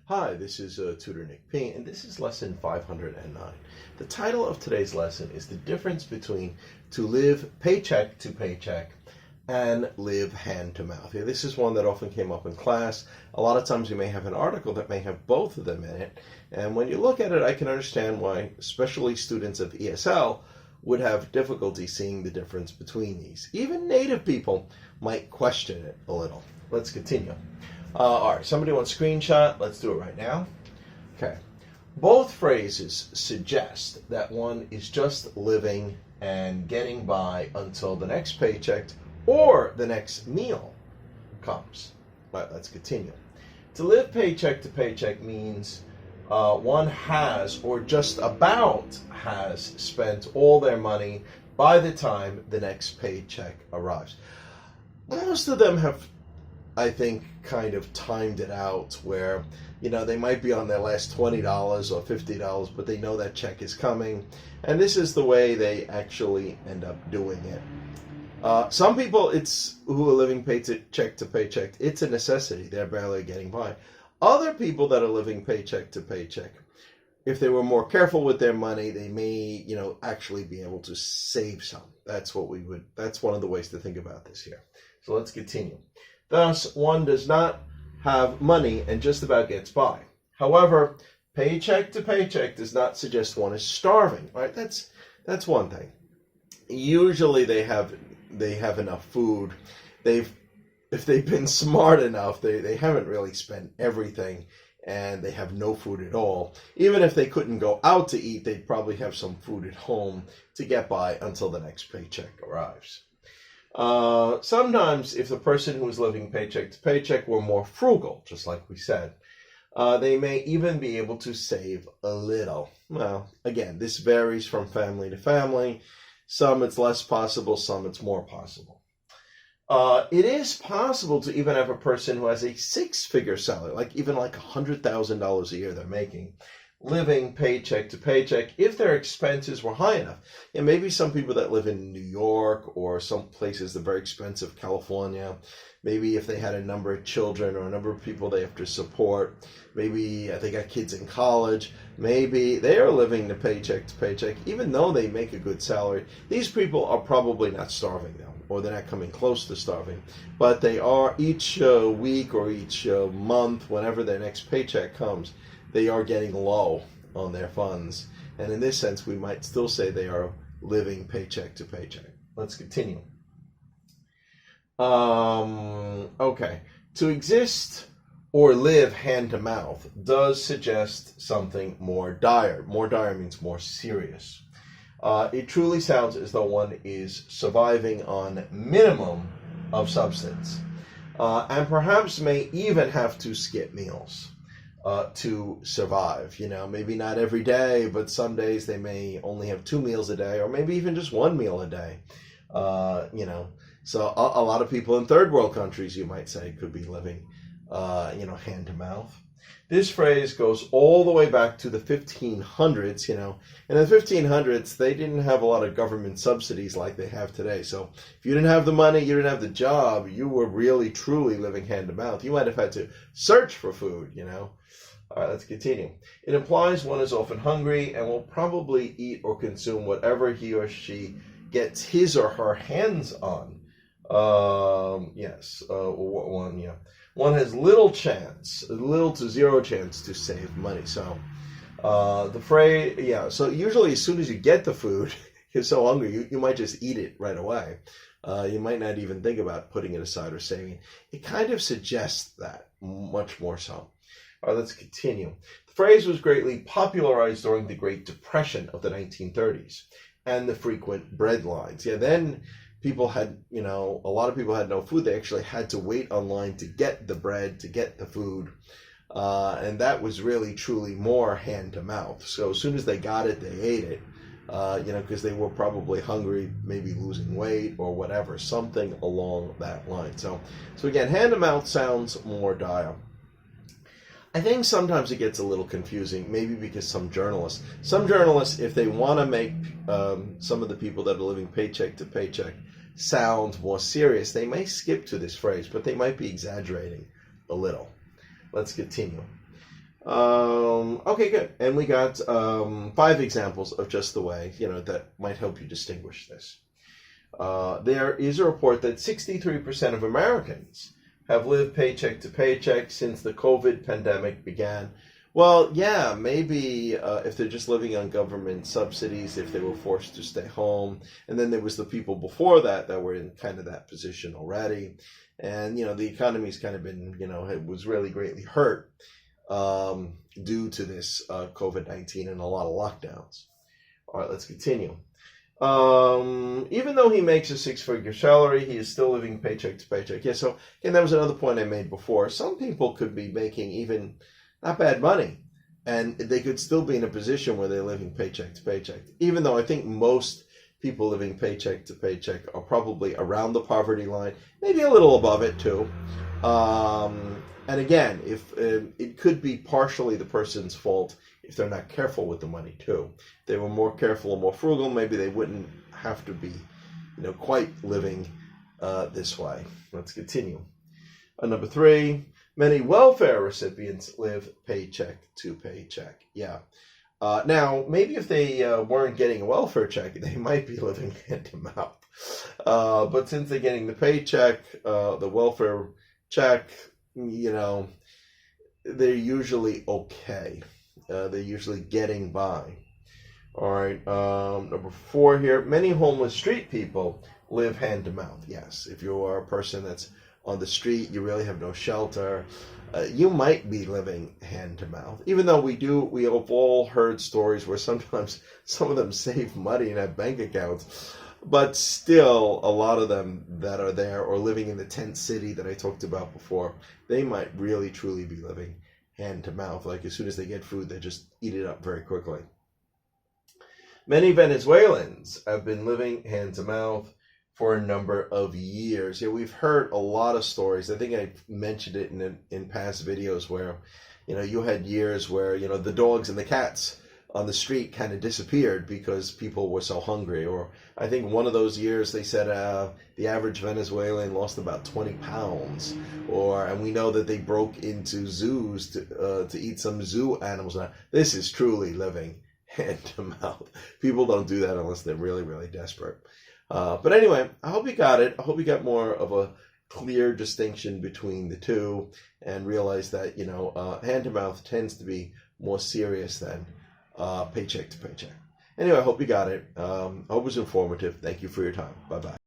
Hi, this is Tutor Nick P, and this is lesson 509. The title of today's lesson is the difference between to live paycheck to paycheck and live hand to mouth. Yeah, this is one that often came up in class. A lot of times you may have an article that may have both of them in it, and when you look at it, I can understand why especially students of ESL would have difficulty seeing the difference between these. Even native people might question it a little. Let's continue. All right, somebody wants a screenshot. Let's do it right now. Okay. Both phrases suggest that one is just living and getting by until the next paycheck or the next meal comes. All right, let's continue. To live paycheck to paycheck means one has or just about has spent all their money by the time the next paycheck arrives. Most of them have, I think, kind of timed it out where, they might be on their last $20 or $50, but they know that check is coming. And this is the way they actually end up doing it. Some people, who are living paycheck to paycheck, it's a necessity. They're barely getting by. Other people that are living paycheck to paycheck, if they were more careful with their money, they may, actually be able to save some. That's one of the ways to think about this here. So let's continue. Thus, one does not have money and just about gets by. However, paycheck to paycheck does not suggest one is starving, right? That's one thing. Usually they have enough food. If they've been smart enough, they haven't really spent everything and they have no food at all. Even if they couldn't go out to eat, they'd probably have some food at home to get by until the next paycheck arrives. Sometimes if the person who is living paycheck to paycheck were more frugal, just like we said, they may even be able to save a little. Well, again, this varies from family to family. Some it's less possible, some it's more possible. It is possible to even have a person who has a six-figure salary, even $100,000 a year they're making, living paycheck to paycheck if their expenses were high enough. And maybe some people that live in New York or some places that are very expensive, California, maybe if they had a number of children or a number of people they have to support, maybe they got kids in college, maybe they are living the paycheck to paycheck, even though they make a good salary. These people are probably not starving though, or they're not coming close to starving, but they are each week or each month, whenever their next paycheck comes, they are getting low on their funds. And in this sense, we might still say they are living paycheck to paycheck. Let's continue. Okay. To exist or live hand to mouth does suggest something more dire. More dire means more serious. It truly sounds as though one is surviving on minimum of substance, and perhaps may even have to skip meals to survive. Maybe not every day, but some days they may only have 2 meals a day, or maybe even just 1 meal a day. So a lot of people in third world countries, you might say, could be living, hand to mouth. This phrase goes all the way back to the 1500s, In the 1500s, they didn't have a lot of government subsidies like they have today. So if you didn't have the money, you didn't have the job, you were really, truly living hand to mouth. You might have had to search for food, All right, let's continue. It implies one is often hungry and will probably eat or consume whatever he or she gets his or her hands on. One has little to zero chance to save money. So the phrase, so usually as soon as you get the food, you're so hungry, you might just eat it right away. You might not even think about putting it aside or saving. It kind of suggests that, much more so. All right, let's continue. The phrase was greatly popularized during the Great Depression of the 1930s and the frequent bread lines. Then people had, a lot of people had no food. They actually had to wait online to get the bread, to get the food. And that was really, truly more hand to mouth. So as soon as they got it, they ate it, because they were probably hungry, maybe losing weight or whatever, something along that line. So again, hand to mouth sounds more dire. I think sometimes it gets a little confusing, maybe because some journalists, if they want to make some of the people that are living paycheck to paycheck sound more serious, they may skip to this phrase, but they might be exaggerating a little. Let's continue. Okay, good. And we got 5 examples of just the way, that might help you distinguish this. There is a report that 63% of Americans have lived paycheck to paycheck since the COVID pandemic began. Well, yeah, maybe if they're just living on government subsidies, if they were forced to stay home. And then there was the people before that were in kind of that position already. And, the economy's kind of been, it was really greatly hurt due to this COVID-19 and a lot of lockdowns. All right, let's continue. Even though he makes a 6-figure salary, he is still living paycheck to paycheck. Yeah, so again, that was another point I made before. Some people could be making even not bad money, and they could still be in a position where they're living paycheck to paycheck. Even though I think most people living paycheck to paycheck are probably around the poverty line, maybe a little above it too. And again, if it could be partially the person's fault if they're not careful with the money too. If they were more careful and more frugal, maybe they wouldn't have to be, quite living this way. Let's continue. Number 3, many welfare recipients live paycheck to paycheck. Yeah. Now, maybe if they weren't getting a welfare check, they might be living hand to mouth. But since they're getting the paycheck, the welfare check, they're usually okay. They're usually getting by. All right. Number 4 here. Many homeless street people live hand to mouth. Yes. If you are a person that's on the street, you really have no shelter, you might be living hand to mouth. Even though we have all heard stories where sometimes some of them save money and have bank accounts, but still a lot of them that are there or living in the tent city that I talked about before, they might really truly be living hand to mouth. Like as soon as they get food, they just eat it up very quickly. Many Venezuelans have been living hand to mouth for a number of years. Yeah, we've heard a lot of stories. I think I mentioned it in past videos where, you had years where, the dogs and the cats on the street kind of disappeared because people were so hungry. Or I think one of those years they said the average Venezuelan lost about 20 pounds. And we know that they broke into zoos to eat some zoo animals. Now, this is truly living hand to mouth. People don't do that unless they're really, really desperate. But anyway, I hope you got it. I hope you got more of a clear distinction between the two and realize that, hand to mouth tends to be more serious than paycheck to paycheck. Anyway, I hope you got it. I hope it was informative. Thank you for your time. Bye-bye.